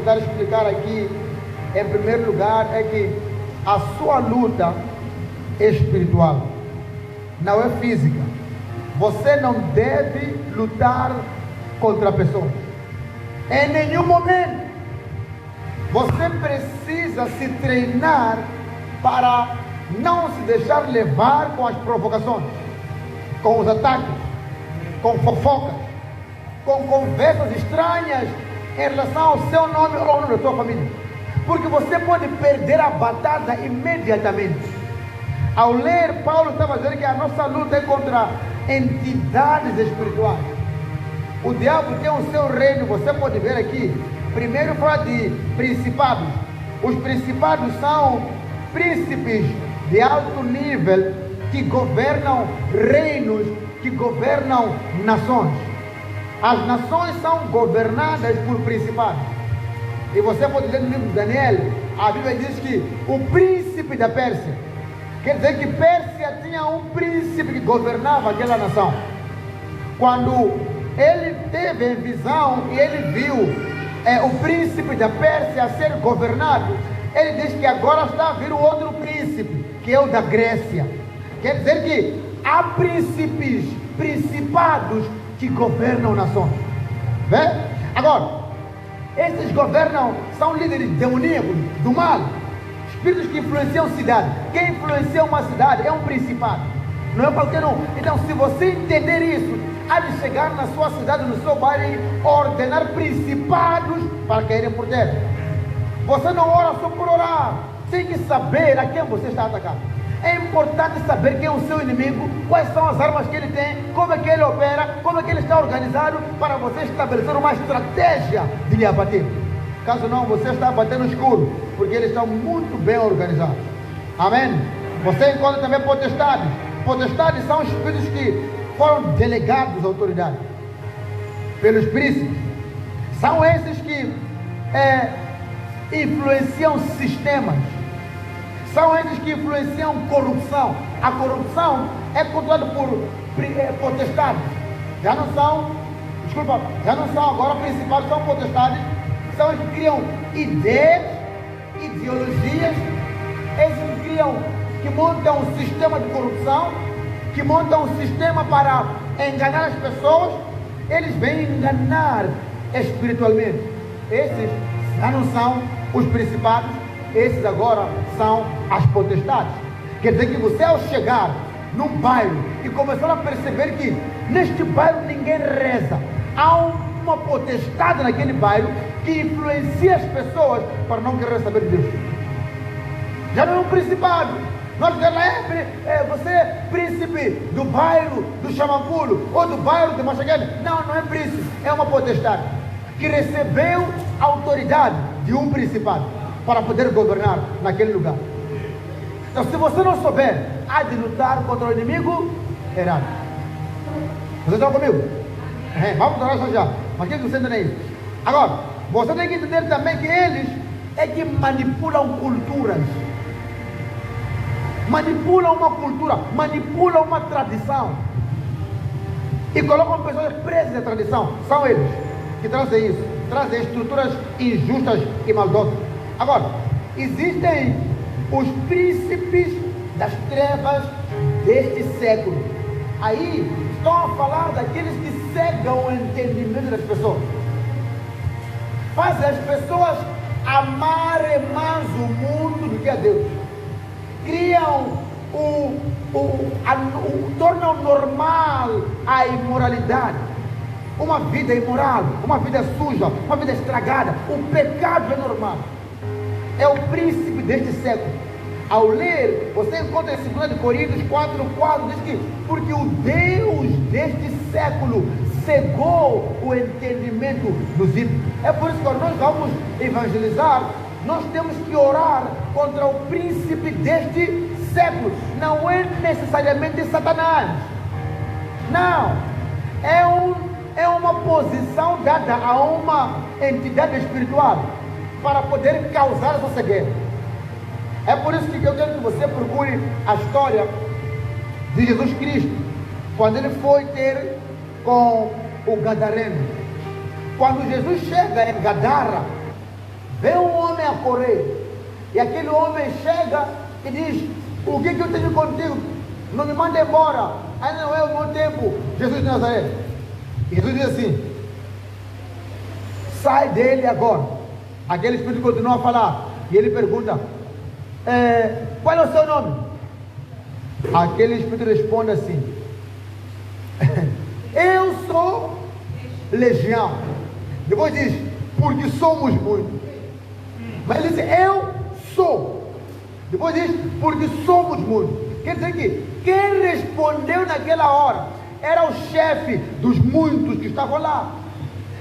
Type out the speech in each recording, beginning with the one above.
tentar explicar aqui, em primeiro lugar, é que a sua luta é espiritual, não é física. Você não deve lutar contra pessoas, em nenhum momento. Você precisa se treinar para não se deixar levar com as provocações, com os ataques, com fofocas, com conversas estranhas em relação ao seu nome ou ao nome da sua família, porque você pode perder a batalha imediatamente. Ao ler, Paulo estava dizendo que a nossa luta é contra entidades espirituais. O diabo tem o seu reino. Você pode ver aqui, primeiro fala de principados. Os principados são príncipes de alto nível que governam reinos, que governam nações. As nações são governadas por principados. E você pode ler no livro de Daniel, a Bíblia diz que o príncipe da Pérsia, quer dizer que Pérsia tinha um príncipe que governava aquela nação. Quando ele teve a visão e ele viu o príncipe da Pérsia a ser governado, ele diz que agora está a vir o outro príncipe, que é o da Grécia. Quer dizer que há principados que governam nações. Vê? Agora, esses governam, são líderes demoníacos, do mal, espíritos que influenciam cidade. Quem influencia uma cidade é um principado, não é qualquer um. Então, se você entender isso, há de chegar na sua cidade, no seu bairro, e ordenar principados para caírem por terra. Você não ora só por orar, tem que saber a quem você está atacando. É importante saber quem é o seu inimigo, quais são as armas que ele tem, como é que ele opera, como é que ele está organizado, para você estabelecer uma estratégia de lhe abater. Caso não, você está batendo no escuro, porque eles estão muito bem organizados. Amém? Você encontra também potestades. Potestades são espíritos que foram delegados à autoridade pelos príncipes. São esses que influenciam sistemas. São esses que influenciam corrupção. A corrupção é controlada por potestades. Já não são agora principais, são potestades. São os que criam ideias, ideologias. Esses que montam um sistema de corrupção, que montam um sistema para enganar as pessoas. Eles vêm enganar espiritualmente. Esses já não são os principados. Esses agora são as potestades. Quer dizer que você, ao chegar num bairro e começar a perceber que neste bairro ninguém reza, há uma potestade naquele bairro que influencia as pessoas para não querer saber de Deus. Já não é um principado. Nós dizemos, você é príncipe do bairro do Xamanculo ou do bairro de Machaguene. Não, não é príncipe, é uma potestade que recebeu a autoridade de um principado para poder governar naquele lugar. Então, se você não souber, há de lutar contra o inimigo errado. Vocês estão comigo? Vamos orar já. Mas quem você entende isso? Agora, você tem que entender também que eles é que manipulam culturas. Manipulam uma cultura, manipulam uma tradição. E colocam pessoas presas à tradição. São eles que trazem isso. Trazem estruturas injustas e maldosas. Agora, existem os príncipes das trevas deste século. Aí estão a falar daqueles que cegam o entendimento das pessoas. Fazem as pessoas amarem mais o mundo do que a Deus. Criam tornam normal a imoralidade. Uma vida imoral, uma vida suja, uma vida estragada. O pecado é normal. É o príncipe deste século. Ao ler, você encontra em 2 Coríntios 4:4, diz que porque o Deus deste século cegou o entendimento dos ímpios. É por isso que quando nós vamos evangelizar, nós temos que orar contra o príncipe deste século. Não é necessariamente Satanás. Não. É uma posição dada a uma entidade espiritual para poder causar essa cegueira. É por isso que eu quero que você procure a história de Jesus Cristo, quando ele foi ter com o gadareno. Quando Jesus chega em Gadara, correr. E aquele homem chega e diz: o que eu tenho contigo? Não me manda embora. Ainda não é o meu tempo. Jesus de Nazaré. E Jesus diz assim: sai dele agora. Aquele espírito continua a falar. E ele pergunta: qual é o seu nome? Aquele espírito responde assim: eu sou Legião. Depois diz: porque somos muitos. Mas ele diz: eu sou. Depois diz: porque somos muitos. Quer dizer que quem respondeu naquela hora era o chefe dos muitos que estavam lá.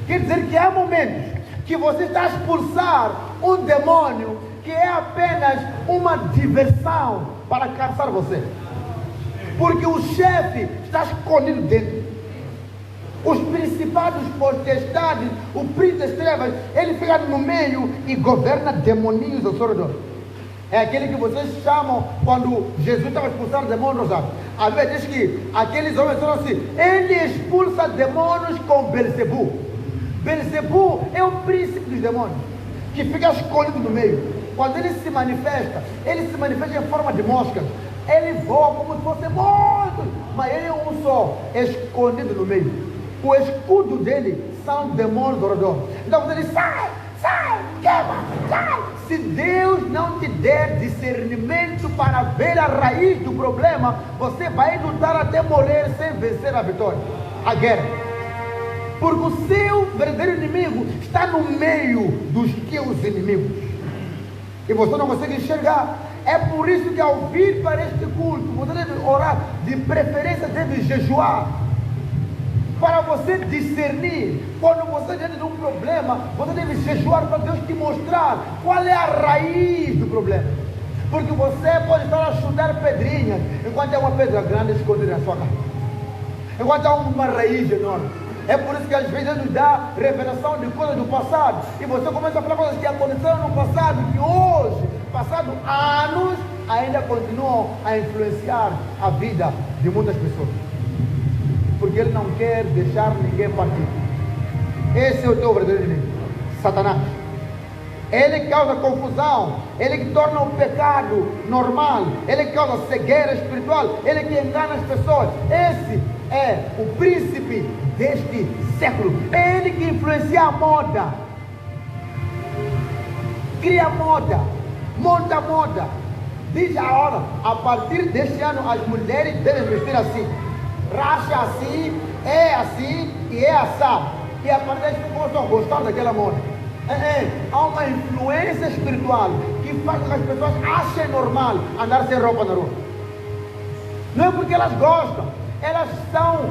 Quer dizer que há momentos que você está a expulsar um demônio que é apenas uma diversão para cansar você, porque o chefe está escondido dentro. Os principados, potestades, o príncipe das trevas, ele fica no meio e governa demoninhos ao seu redor. É aquele que vocês chamam, quando Jesus estava expulsando demônios, sabe? A Bíblia diz que aqueles homens falam assim: ele expulsa demônios com Belzebu. Belzebu é o príncipe dos demônios, que fica escondido no meio. Quando ele se manifesta em forma de moscas. Ele voa como se fosse muitos, mas ele é um só, escondido no meio. O escudo dele são demônios ao redor. Então quando ele sai, queima, sai. Se Deus não te der discernimento para ver a raiz do problema, você vai lutar até morrer sem vencer a vitória, a guerra. Porque o seu verdadeiro inimigo está no meio dos teus inimigos e você não consegue enxergar. É por isso que ao vir para este culto, você deve orar, de preferência deve jejuar, para você discernir. Quando você diante de um problema, você deve jejuar para Deus te mostrar qual é a raiz do problema. Porque você pode estar a chutar pedrinhas, enquanto é uma pedra grande escondida na sua casa, enquanto há uma raiz enorme. É por isso que às vezes Deus nos dá revelação de coisas do passado, e você começa a falar coisas que aconteceram no passado, que hoje, passado anos, ainda continuam a influenciar a vida de muitas pessoas, porque Ele não quer deixar ninguém partir. Esse é o teu verdadeiro inimigo, Satanás. Ele causa confusão, ele que torna o pecado normal, ele que causa cegueira espiritual, ele que engana as pessoas. Esse é o príncipe deste século. É ele que influencia a moda, cria moda, monta moda. Diz a hora: a partir deste ano as mulheres devem vestir assim, racha assim, é assim e é assado. E a partir daí começam a gostar daquela moda. Há uma influência espiritual que faz com que as pessoas achem normal andar sem roupa na rua. Não é porque elas gostam, elas são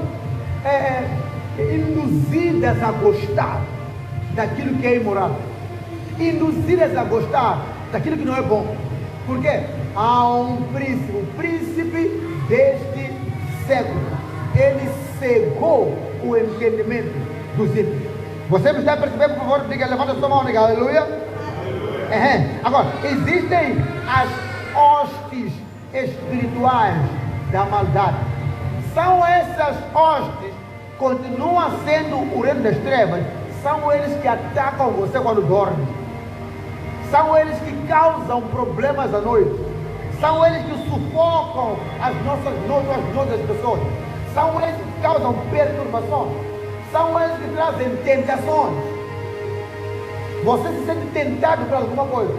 induzidas a gostar daquilo que é imoral, induzidas a gostar daquilo que não é bom. Por quê? Há um príncipe, o príncipe deste século, ele cegou o entendimento dos ímpios. Você me está percebendo? Por favor, diga, levanta a sua mão, diga aleluia. Agora, existem as hostes espirituais da maldade. São essas hostes, continuam sendo o reino das trevas. São eles que atacam você quando dorme. São eles que causam problemas à noite. São eles que sufocam as noites das pessoas. São eles que causam perturbações. São eles que trazem tentações. Você se sente tentado por alguma coisa.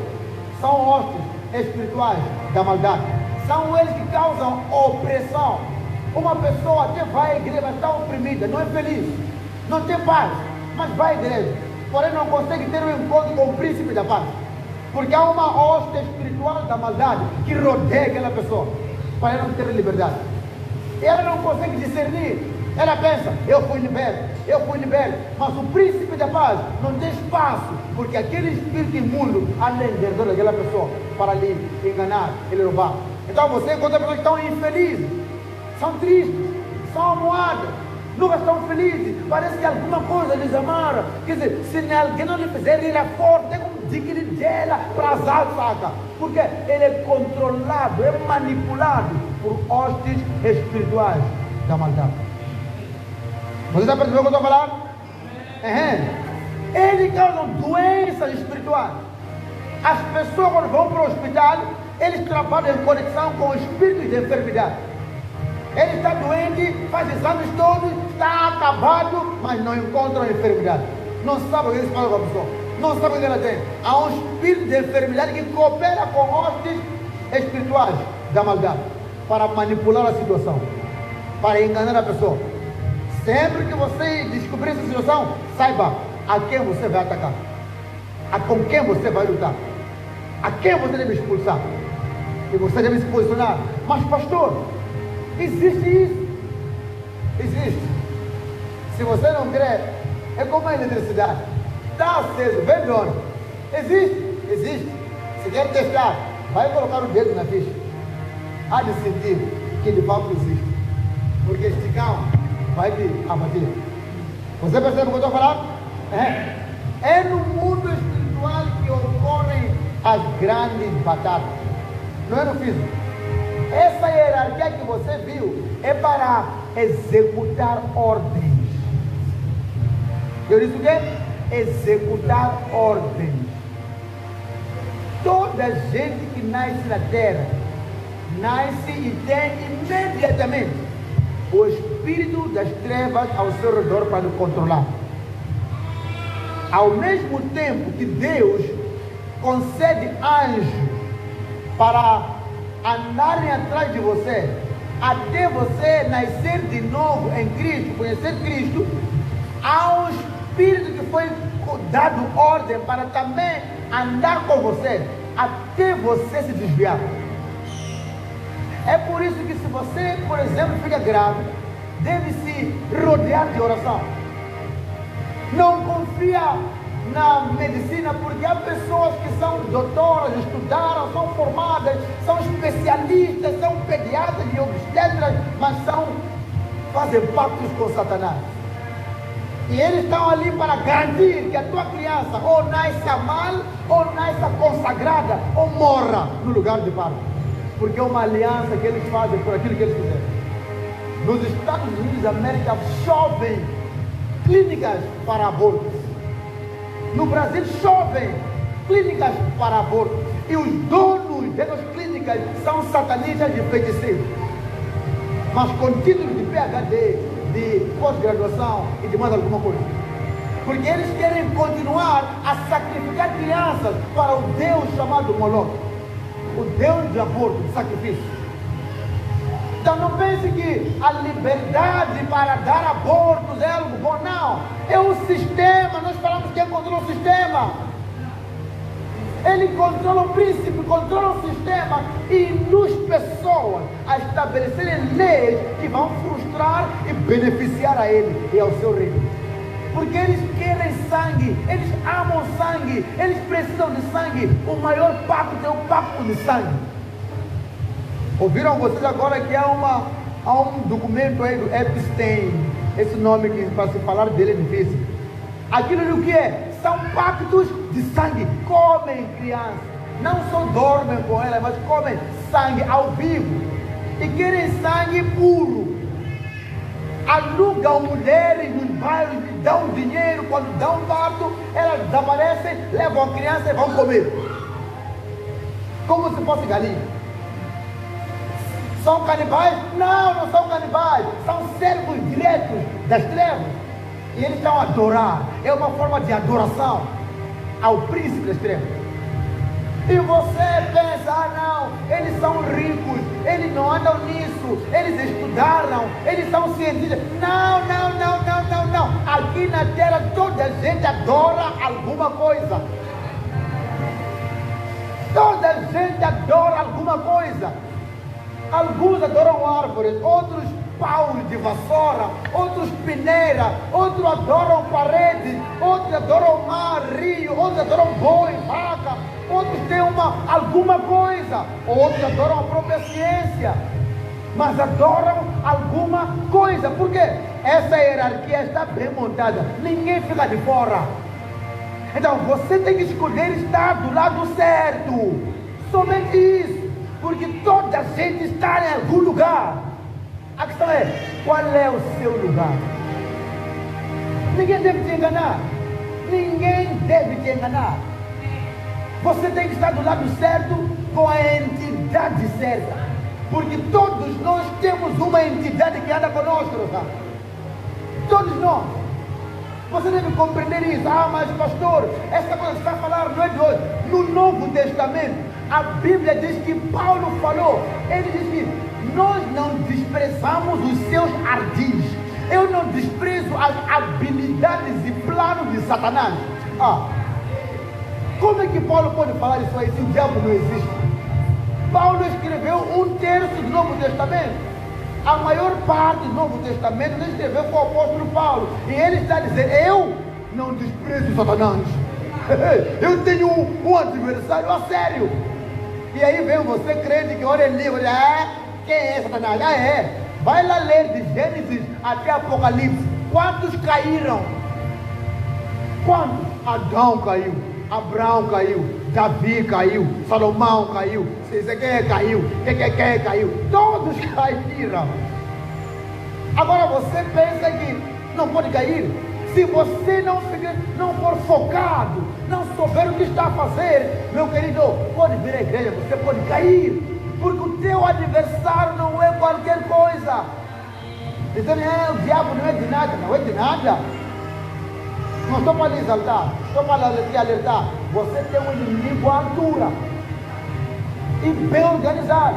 São hostes espirituais da maldade. São eles que causam opressão. Uma pessoa até vai à igreja, mas está oprimida, não é feliz, não tem paz, mas vai à igreja, porém não consegue ter um encontro com o príncipe da paz, porque há uma hoste espiritual da maldade que rodeia aquela pessoa, para ela não ter liberdade. Ela não consegue discernir. Ela pensa: eu fui liberto, mas o príncipe da paz não tem espaço, porque aquele espírito imundo anda dentro daquela pessoa para lhe enganar, ele roubar. Então você encontra pessoas que estão infelizes, são tristes, são amuadas, nunca estão felizes, parece que alguma coisa lhes amara. Quer dizer, se alguém não lhe fizer, ele é forte, tem como digno dela para as saca, porque ele é controlado, é manipulado por hostes espirituais da maldade. Você está percebendo o que eu estou falando? Ele causa doenças espirituais. As pessoas quando vão para o hospital, eles trabalham em conexão com o espírito de enfermidade. Ele está doente, faz exames todos, está acabado, mas não encontra a enfermidade. Não sabe o que eles falam com a pessoa. Não sabe o que ela tem. Há um espírito de enfermidade que coopera com hostes espirituais da maldade para manipular a situação, para enganar a pessoa. Sempre que você descobrir essa situação, saiba a quem você vai atacar, com quem você vai lutar, a quem você deve expulsar. E você deve se posicionar. Mas pastor, existe isso? Existe. Se você não crê, é como a eletricidade. Está aceso, vem de onde? Existe, existe. Se quer testar, vai colocar o dedo na ficha. Há de sentir que de fato existe. Porque este carro vai te abater. Você percebe o que eu estou falando? É no mundo espiritual que ocorrem as grandes batalhas. Não é no físico. Essa hierarquia que você viu é para executar ordens. Eu disse o quê? Executar ordens. Toda gente que nasce na terra, nasce e tem imediatamente o espírito das trevas ao seu redor para lhe controlar. Ao mesmo tempo que Deus concede anjos para andarem atrás de você, até você nascer de novo em Cristo, conhecer Cristo, há um espírito que foi dado ordem para também andar com você, até você se desviar. É por isso que se você, por exemplo, fica grávida, deve se rodear de oração. Não confia na medicina, porque há pessoas que são doutoras, estudaram, são formadas, são especialistas, são pediatras e obstetras, mas fazem pactos com Satanás. E eles estão ali para garantir que a tua criança ou nasça mal, ou nasça consagrada, ou morra no lugar de parto. Porque é uma aliança que eles fazem por aquilo que eles fizeram. Nos Estados Unidos da América chovem clínicas para abortos. No Brasil chovem clínicas para abortos. E os donos dessas clínicas são satanistas e feiticeiros. Mas com títulos de PhD, de pós-graduação e de mais alguma coisa. Porque eles querem continuar a sacrificar crianças para o Deus chamado Moloch. O Deus de aborto, de sacrifício. Então não pense que a liberdade para dar abortos é algo bom, não. É o sistema, nós falamos que ele controla o sistema. Ele controla o príncipe, controla o sistema e induz pessoas a estabelecerem leis que vão frustrar e beneficiar a ele e ao seu reino. Porque eles querem sangue, eles amam sangue, eles precisam de sangue. O maior pacto é o pacto de sangue. Ouviram vocês agora que há um documento aí do Epstein, esse nome que para se falar dele é difícil. Aquilo o que é? São pactos de sangue. Comem crianças, não só dormem com ela, mas comem sangue ao vivo. E querem sangue puro. Alugam mulheres nos bairros, dão dinheiro, quando dão parto, elas desaparecem, levam a criança e vão comer. Como se fosse galinha. São canibais? Não, não são canibais. São servos diretos das trevas. E eles estão a adorar. É uma forma de adoração ao príncipe das trevas. E você pensa, não, eles são ricos, eles não andam nisso, eles estudaram, eles são cientistas. Não. Aqui na terra toda a gente adora alguma coisa. Toda a gente adora alguma coisa. Alguns adoram árvores, outros paus de vassoura, outros peneira, outros adoram paredes, outros adoram mar, rio, outros adoram boi, vaca, outros têm alguma coisa, outros adoram a própria ciência, mas adoram alguma coisa. Por quê? Essa hierarquia está bem montada, ninguém fica de fora. Então você tem que escolher estar do lado certo, somente isso, porque toda a gente está em algum lugar. A questão é, qual é o seu lugar? Ninguém deve te enganar. Ninguém deve te enganar. Você tem que estar do lado certo com a entidade certa. Porque todos nós temos uma entidade que anda conosco, não sabe? Todos nós. Você deve compreender isso. Ah, mas pastor, essa coisa que está a falar não é de hoje. No Novo Testamento, a Bíblia diz que Paulo falou. Ele diz que nós não desprezamos os seus ardis. Eu não desprezo as habilidades e planos de Satanás. Como é que Paulo pode falar isso aí se o diabo não existe? Paulo escreveu 1/3 do Novo Testamento. A maior parte do Novo Testamento ele escreveu com o apóstolo Paulo. E ele está dizendo, eu não desprezo Satanás. Eu tenho um adversário a sério. E aí vem você crente que olha em livro, quem é Satanás? Vai lá ler de Gênesis até Apocalipse. Quantos caíram? Quantos? Adão caiu, Abraão caiu, Davi caiu, Salomão caiu, Ezequiel caiu, quem caiu, todos caíram. Agora você pensa que não pode cair? Se você não for focado, não souber o que está a fazer, meu querido, pode vir à igreja, você pode cair, porque o teu adversário não é qualquer coisa. Dizendo, o diabo não é de nada, não é de nada. Não estou para lhe exaltar, estou para lhe alertar. Você tem um inimigo à altura e bem organizado.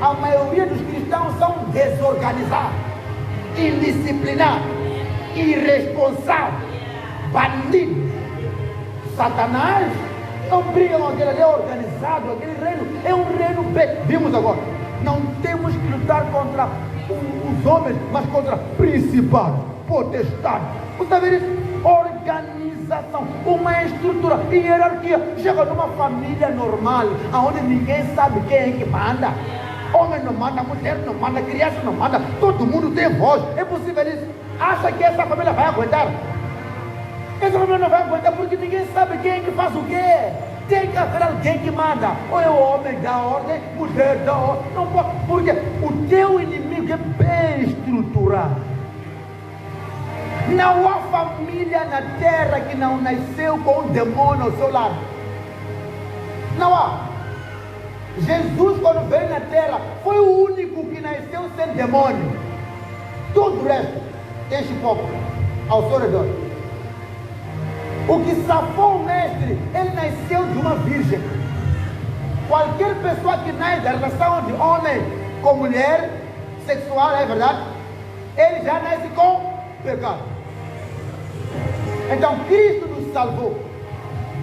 A maioria dos cristãos são desorganizados, indisciplinados, irresponsáveis, bandidos. Satanás não briga com aquele ali, é organizado. Aquele reino é um reino bem. Vimos agora, não temos que lutar contra os homens, mas contra principados, potestades. Você está vendo isso? Organização, uma estrutura e hierarquia. Chega numa família normal, onde ninguém sabe quem é que manda. Homem não manda, mulher não manda, criança não manda, todo mundo tem voz. É possível isso? Acha que essa família vai aguentar? Essa família não vai aguentar porque ninguém sabe quem é que faz o quê. Tem que haver alguém que manda. Ou é o homem da ordem, mulher da ordem. Não pode, porque o teu inimigo é bem estruturado. Não há família na terra que não nasceu com um demônio ao seu lado. Não há. Jesus, quando veio na terra, foi o único que nasceu sem demônio. Tudo o resto tem pouco ao seu redor. O que safou o mestre, ele nasceu de uma virgem. Qualquer pessoa que nasce da relação de homem com mulher, sexual, é verdade, ele já nasce com pecado. Então Cristo nos salvou.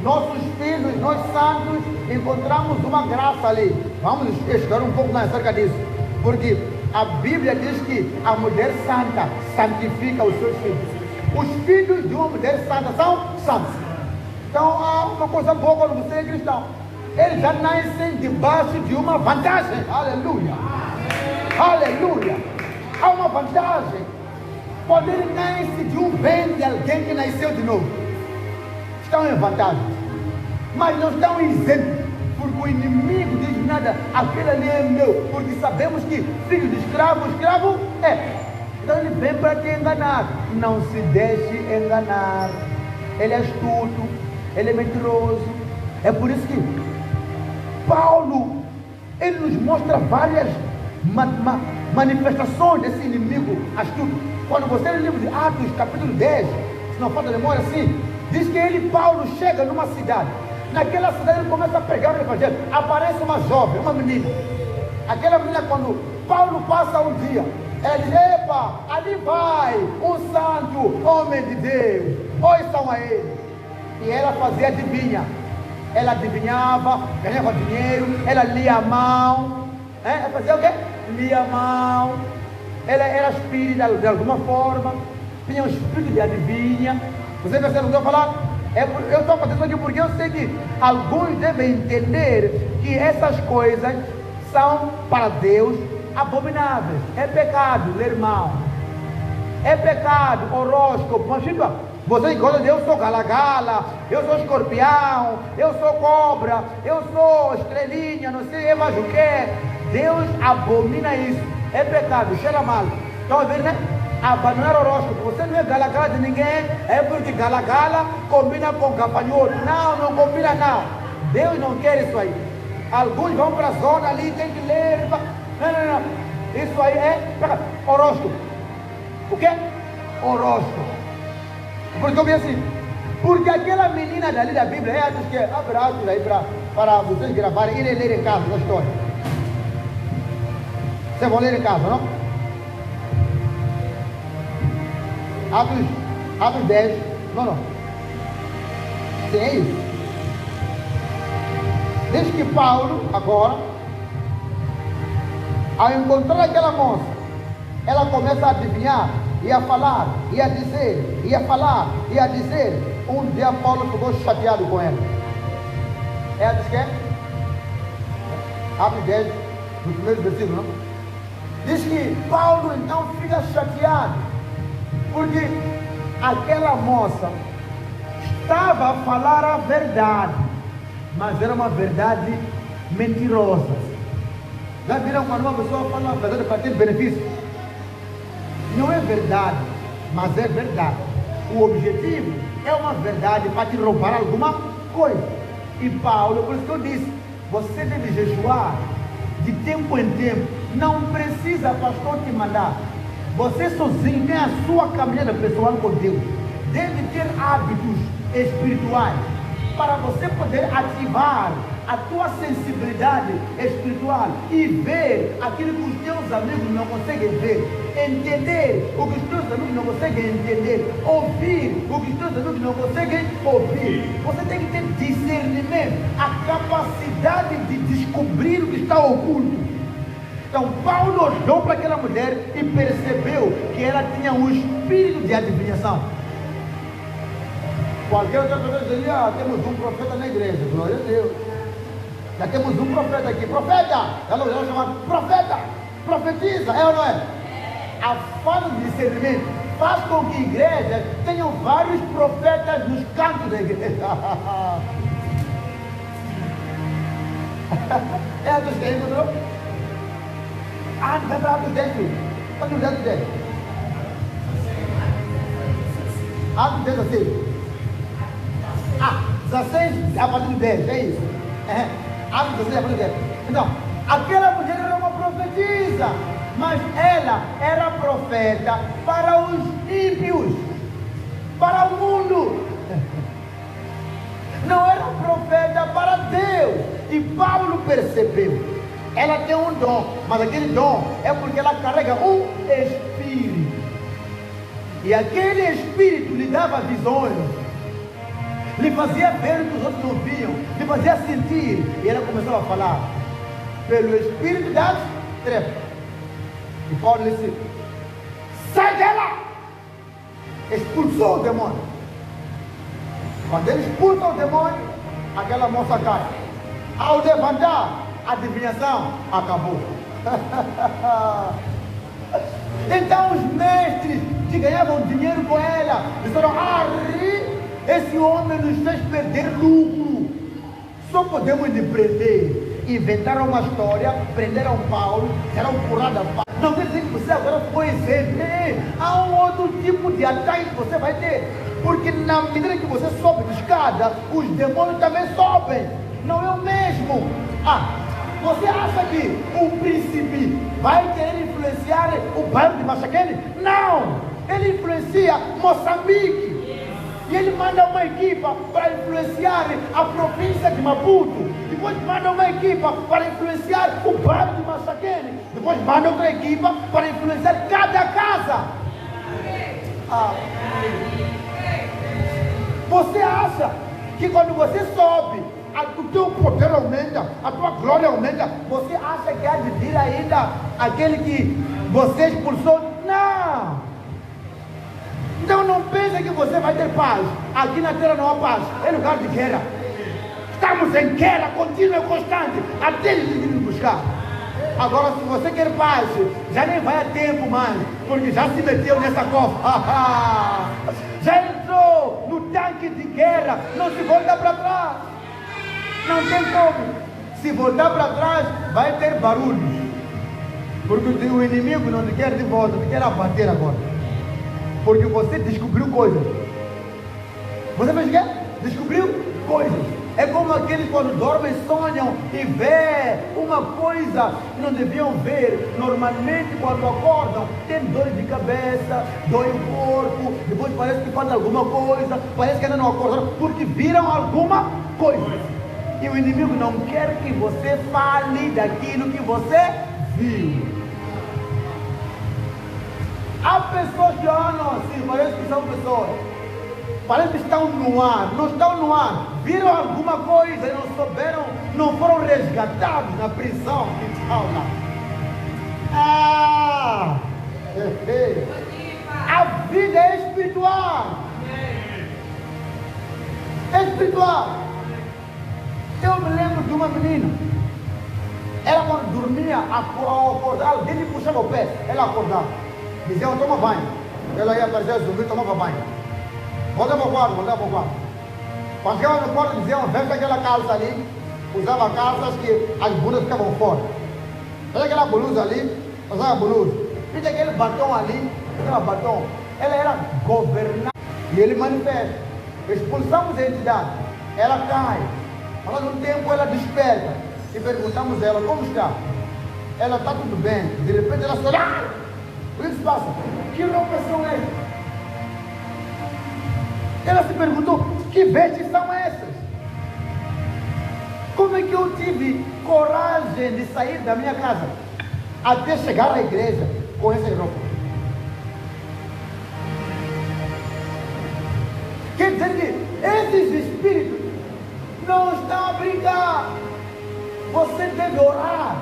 Nossos filhos, nós santos, encontramos uma graça ali. Vamos estudar um pouco mais acerca disso, porque a Bíblia diz que a mulher santa santifica os seus filhos. Os filhos de uma mulher santa são santos. Então há uma coisa boa quando você é cristão. Eles já nascem debaixo de uma vantagem. Aleluia. Aleluia. Há uma vantagem. Quando ele nasce de um bem de alguém que nasceu de novo, estão em vantagem, mas não estão isentos, porque o inimigo diz nada, aquele ali é meu, porque sabemos que filho de escravo, escravo é. Então ele vem para te enganar. Não se deixe enganar. Ele é astuto, ele é mentiroso. É por isso que Paulo, ele nos mostra várias manifestações desse inimigo astuto. Quando você lê o livro de Atos, capítulo 10, se não falta memória assim, diz que ele, Paulo, chega numa cidade. Naquela cidade ele começa a pregar o evangelho. Aparece uma jovem, uma menina. Aquela menina, quando Paulo passa um dia, ela diz, epa, ali vai um santo homem de Deus, ouçam a ele. E ela fazia adivinha. Ela adivinhava, ganhava dinheiro, ela lia a mão. Ela fazia o quê? Lia a mão. Ela era espírita de alguma forma, tinha um espírito de adivinha. Você percebe o que eu estou falando? Eu estou fazendo isso aqui porque eu sei que alguns devem entender que essas coisas são para Deus abomináveis. É pecado ler mal, é pecado horóscopo. Mas você encontra, eu sou gala-gala, eu sou escorpião, eu sou cobra, eu sou estrelinha, não sei mais o que. Deus abomina isso. É pecado, cheira mal. Estão a ver, né? Abandonar horóscopo. Você não é gala-gala de ninguém. É porque gala-gala combina com gafanhoto. Não, não combina não. Deus não quer isso aí. Alguns vão para a zona ali, tem que ler. Não. Isso aí é horóscopo. O que? Horóscopo. Porque eu vi assim. Porque aquela menina dali da Bíblia, ela diz que abre aspas aí para vocês gravarem e ler em casa a história. Vocês vão ler em casa, não? Atos 10. Não. Sim, é isso. Diz que Paulo, agora, ao encontrar aquela moça, ela começa a adivinhar, e a falar, e a dizer, e a falar, e a dizer. Um dia Paulo ficou chateado com ela. Ela diz que é? Atos 10, no primeiro versículo, não? Diz que Paulo então fica chateado, porque aquela moça estava a falar a verdade, mas era uma verdade mentirosa. Já viram quando uma pessoa fala a verdade para ter benefício? Não é verdade, mas é verdade. O objetivo é uma verdade para te roubar alguma coisa. E Paulo, por isso que eu disse, você deve jejuar de tempo em tempo. Não precisa pastor te mandar. Você sozinho tem a sua caminhada pessoal com Deus. Deve ter hábitos espirituais para você poder ativar a tua sensibilidade espiritual e ver aquilo que os teus amigos não conseguem ver, entender o que os teus amigos não conseguem entender, ouvir o que os teus amigos não conseguem ouvir. Você tem que ter discernimento, a capacidade de descobrir o que está oculto. Então Paulo olhou para aquela mulher e percebeu que ela tinha um espírito de adivinhação. Qualquer outra pessoa diria, temos um profeta na igreja, glória a Deus. Já temos um profeta aqui, profeta, ela chama profeta, profetiza, é ou não é? A falta de discernimento faz com que igrejas tenham vários profetas nos cantos da igreja. É a dos 10, não? Ah, vai para Atos 10, filho. Quanto é Atos 10? Atos 10, assim. 16 a partir do 10, é isso? Atos 16 a partir do 10. Então, aquela mulher era uma profetisa, mas ela era profeta para os ímpios, para o mundo. Não era um profeta para Deus. E Paulo percebeu. Ela tem um dom, mas aquele dom é porque ela carrega um espírito. E aquele espírito lhe dava visões, lhe fazia ver o que os outros não viam, lhe fazia sentir. E ela começou a falar pelo espírito das trevas. E Paulo disse: sai dela! Expulsou o demônio. Quando ele expulsa o demônio, aquela moça cai. Ao levantar, a adivinhação acabou. Então os mestres que ganhavam dinheiro com ela disseram: esse homem nos fez perder lucro, só podemos lhe prender. Inventaram uma história, prenderam Paulo, deram porrada. Não quer dizer que você agora foi exemplo. Há um outro tipo de ataque que você vai ter, porque na medida que você sobe de escada, os demônios também sobem. Não é o mesmo. Você acha que o príncipe vai querer influenciar o bairro de Machaquene? Não! Ele influencia Moçambique. E ele manda uma equipa para influenciar a província de Maputo. Depois manda uma equipa para influenciar o bairro de Machaquene. Depois manda outra equipa para influenciar cada casa. Você acha que quando você sobe, o teu poder aumenta, a tua glória aumenta? Você acha que há de vir ainda aquele que você expulsou? Não! Então não pense que você vai ter paz. Aqui na terra não há paz, é lugar de guerra. Estamos em guerra contínua e constante, até eles virem buscar. Agora, se você quer paz, já nem vai a tempo mais, porque já se meteu nessa copa. Já entrou no tanque de guerra, não se volta para trás. Não tem como. Se voltar para trás, vai ter barulhos, porque o inimigo não te quer de volta, te quer abater agora, porque você descobriu coisas. Você fez o quê? Descobriu coisas. É como aqueles quando dormem sonham e vê uma coisa que não deviam ver. Normalmente quando acordam tem dor de cabeça, dói o corpo, depois parece que falta alguma coisa, parece que ainda não acordaram porque viram alguma coisa. E o inimigo não quer que você fale daquilo que você viu. Há pessoas que andam assim, parece que são pessoas, parece que estão no ar, não estão no ar, viram alguma coisa e não souberam, não foram resgatados na prisão que estão lá. A vida é espiritual. É espiritual. Eu me lembro de uma menina, ela quando dormia, ao acordar, alguém lhe puxava o pé, ela acordava, dizia, toma banho. Ela ia aparecer, dormir, tomava banho. Voltava para o quarto, voltava para o quarto. Quando chegava no quarto, diziam, veste aquela calça ali, usava calças que as bundas ficavam fora. Olha aquela blusa ali, usava blusa. Viste aquele batom ali, aquela batom. Ela era governada. E ele manifesta. Expulsamos a entidade. Ela cai. Mas no tempo ela desperta. E perguntamos a ela, como está? Ela está tudo bem. De repente ela só, o que se passa? Que roupas são essas? Ela se perguntou, que vestes são essas? Como é que eu tive coragem de sair da minha casa até chegar à igreja com essas roupas? Quer dizer que esses espíritos não estão a brincar. Você deve orar,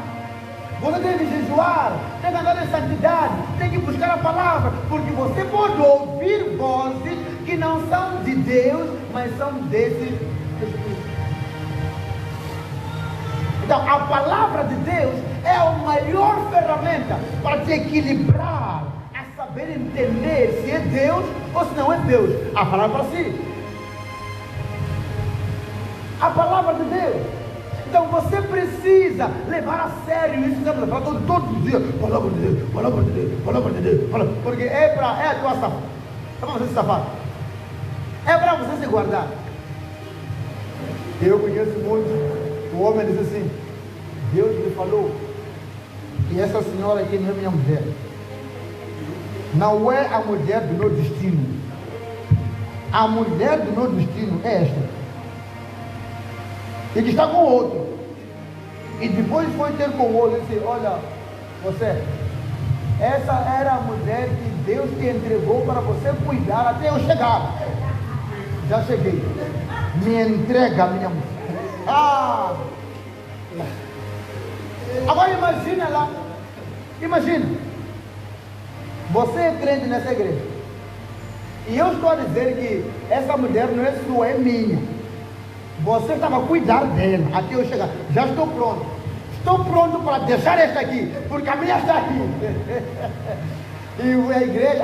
você deve jejuar, tem que andar em santidade, tem que buscar a palavra, porque você pode ouvir vozes que não são de Deus, mas são desses espíritos. Então, a palavra de Deus é a maior ferramenta para te equilibrar, a saber entender se é Deus ou se não é Deus. A palavra para si. A palavra de Deus. Então você precisa levar a sério isso, você levar todos os dias. Palavra de Deus, palavra de Deus, palavra de Deus, palavra. Porque é a tua safada. É para você se safar. É para você se guardar. Eu conheço muito. O homem diz assim: Deus me falou que essa senhora aqui não é minha mulher. Não é a mulher do meu destino. A mulher do meu destino é esta. E que está com o outro. E depois foi ter com o outro e disse: olha, você, essa era a mulher que Deus te entregou para você cuidar até eu chegar. Já cheguei. Me entrega a minha mulher. Agora imagina lá. Imagina. Você é crente nessa igreja. E eu estou a dizer que essa mulher não é sua, é minha. Você estava a cuidar dela até eu chegar. Já estou pronto. Estou pronto para deixar esta aqui, porque a minha está aqui. E a igreja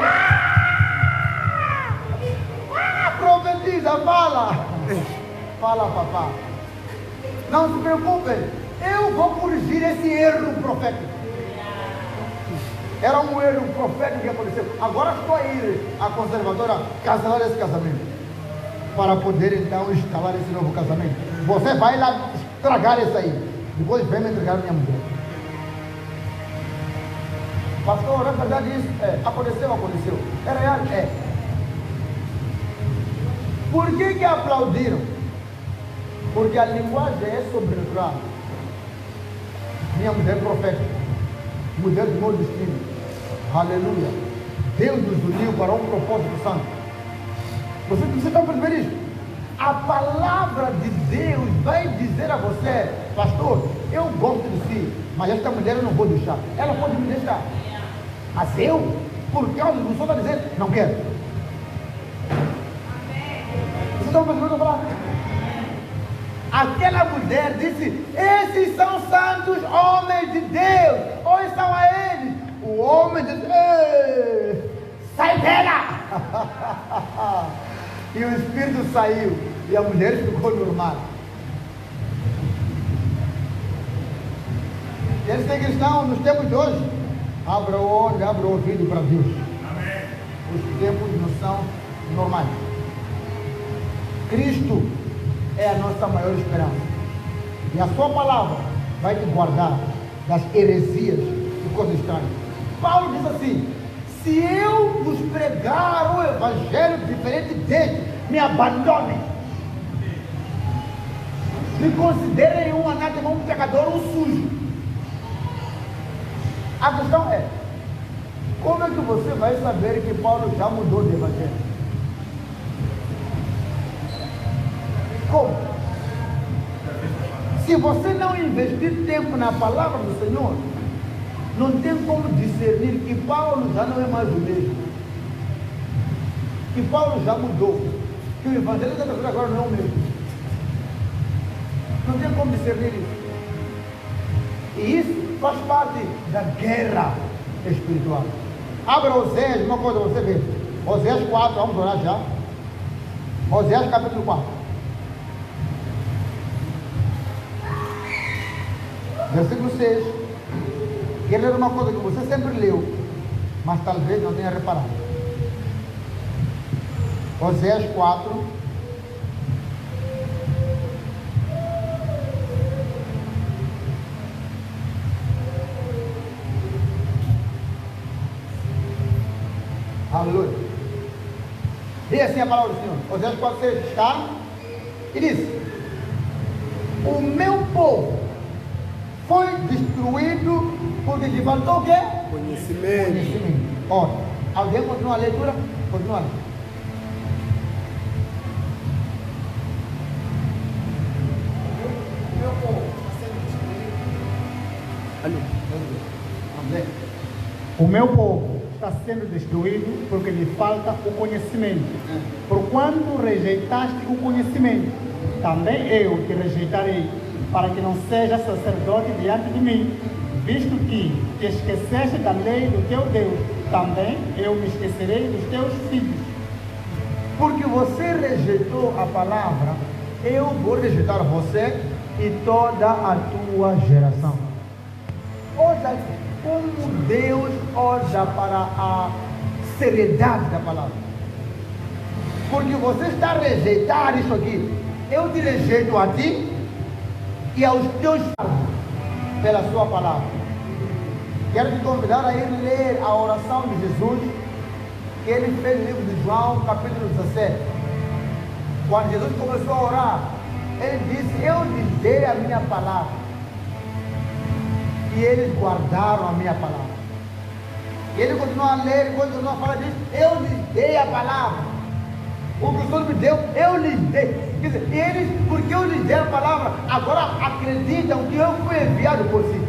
profetiza, fala. Fala, papá. Não se preocupem, eu vou corrigir esse erro profético. Era um erro profético que aconteceu. Agora estou a ir à conservadora cancelar esse casamento, para poder então instalar esse novo casamento. Você vai lá estragar isso aí. Depois vem me entregar a minha mulher. Pastor, é verdade isso? Aconteceu. É real? É. Por que aplaudiram? Porque a linguagem é sobrenatural. Minha mulher profética, mulher do meu destino. Aleluia. Deus nos uniu para um propósito santo. Você está percebendo isso? A palavra de Deus vai dizer a você: pastor, eu gosto de si, mas esta mulher eu não vou deixar. Ela pode me deixar. Mas eu, por causa do Senhor, está dizendo, não quero. Vocês estão percebendo a palavra? Aquela mulher disse: esses são santos homens de Deus, onde são a eles? O homem disse: ei, sai dela! E o espírito saiu e a mulher ficou normal. Eles têm cristãos nos tempos de hoje. Abra o olho, abra o ouvido para Deus. Amém. Os tempos não são normais. Cristo é a nossa maior esperança. E a sua palavra vai te guardar das heresias e coisas estranhas. Paulo diz assim: se eu vos pregar o evangelho diferente deste, me abandonem. Me considerem um anátema, um pecador, um sujo. A questão é, como é que você vai saber que Paulo já mudou de evangelho? Como? Se você não investir tempo na palavra do Senhor, não tem como discernir que Paulo já não é mais o mesmo, que Paulo já mudou, que o evangelho da pessoa agora não é o mesmo. Não tem como discernir isso. E isso faz parte da guerra espiritual. Abra Oséias, uma coisa você vê. Oséias 4, vamos orar já. Oséias capítulo 4. Versículo 6. Quero ler uma coisa que você sempre leu, mas talvez não tenha reparado. Oséias 4. Aleluia. E assim a palavra do Senhor. Oséias 4:6 está e diz: o meu povo foi destruído porque lhe faltou o quê? Conhecimento. Ora, alguém continua a leitura? Continua a ler. O meu povo está sendo destruído. Vamos ler. O meu povo está sendo destruído porque lhe falta o conhecimento. Porquanto rejeitaste o conhecimento, também eu te rejeitarei, para que não seja sacerdote diante de mim. Visto que te esqueceste da lei do teu Deus, também eu me esquecerei dos teus filhos. Porque você rejeitou a palavra, eu vou rejeitar você e toda a tua geração. Olha como Deus olha para a seriedade da palavra. Porque você está a rejeitar isso aqui. Eu te rejeito a ti e aos teus filhos pela sua palavra. Quero te convidar a ir ler a oração de Jesus que ele fez no livro de João, capítulo 17. Quando Jesus começou a orar, ele disse: eu lhes dei a minha palavra e eles guardaram a minha palavra. E ele continua a ler, quando continua a falar disso: eu lhes dei a palavra. O que o Senhor me deu, eu lhes dei. Quer dizer, eles, porque eu lhes dei a palavra, agora acreditam que eu fui enviado por si.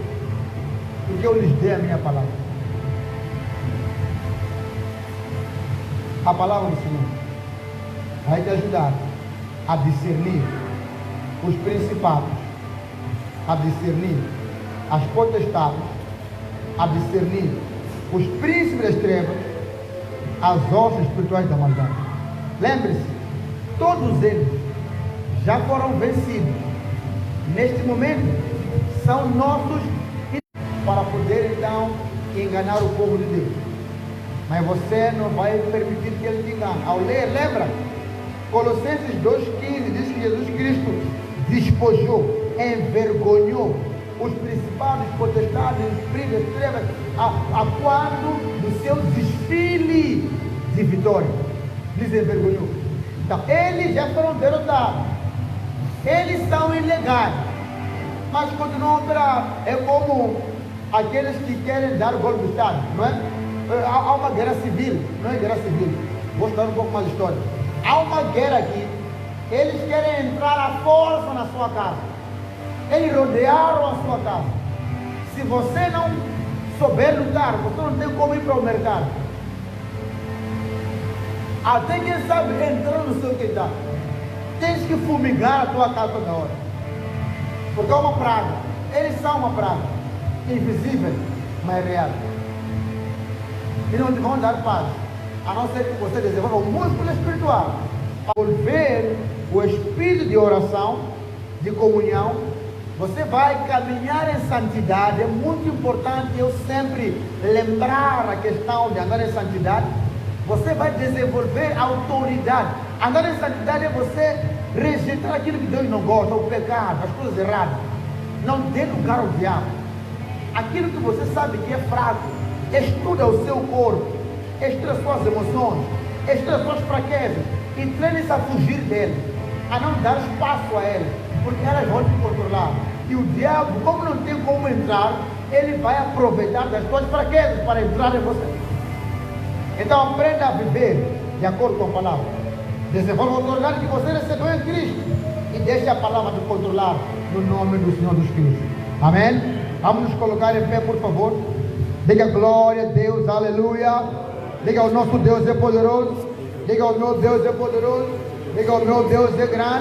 Porque eu lhes dei a minha palavra. A palavra do Senhor vai te ajudar a discernir os principados, a discernir as potestades, a discernir os príncipes das trevas, as hostes espirituais da maldade. Lembre-se, todos eles já foram vencidos. Neste momento, são nossos para poder então enganar o povo de Deus. Mas você não vai permitir que ele te engane. Ao ler, lembra? Colossenses 2,15 diz que Jesus Cristo despojou, envergonhou os principados, potestades, os príncipes das trevas, a quando do seu desfile de vitória. Lhes envergonhou. Então, eles já foram derrotados. Eles são ilegais, mas continuam a operar. É como aqueles que querem dar o golpe do Estado, não é? Há uma guerra civil, não é guerra civil. Vou estudar um pouco mais de história. Há uma guerra aqui. Eles querem entrar à força na sua casa. Eles rodearam a sua casa. Se você não souber lutar, você não tem como ir para o mercado. Até quem sabe entrar no seu quintal. Tens que fumigar a tua casa toda hora. Porque é uma praga. Eles são uma praga. Invisível, mas real. E não te vão dar paz. A não ser que você desenvolva o músculo espiritual. Por ver o espírito de oração, de comunhão, você vai caminhar em santidade. É muito importante eu sempre lembrar a questão de andar em santidade. Você vai desenvolver autoridade. Andar em santidade é você rejeitar aquilo que Deus não gosta, o pecado, as coisas erradas. Não dê lugar ao diabo. Aquilo que você sabe que é fraco, estuda o seu corpo, estuda as suas emoções, estuda as suas fraquezas e treine-se a fugir dele, a não dar espaço a ele, porque elas vão te controlar. E o diabo, como não tem como entrar, ele vai aproveitar das suas fraquezas para entrar em você. Então aprenda a viver de acordo com a palavra. Desenvolva a autoridade que você recebeu em Cristo e deixe a palavra te controlar no nome do Senhor Jesus Cristo. Amém? Vamos nos colocar em pé, por favor. Diga glória a Deus, aleluia. Diga: o nosso Deus é poderoso. Diga: o meu Deus é poderoso. Diga: o meu Deus é grande.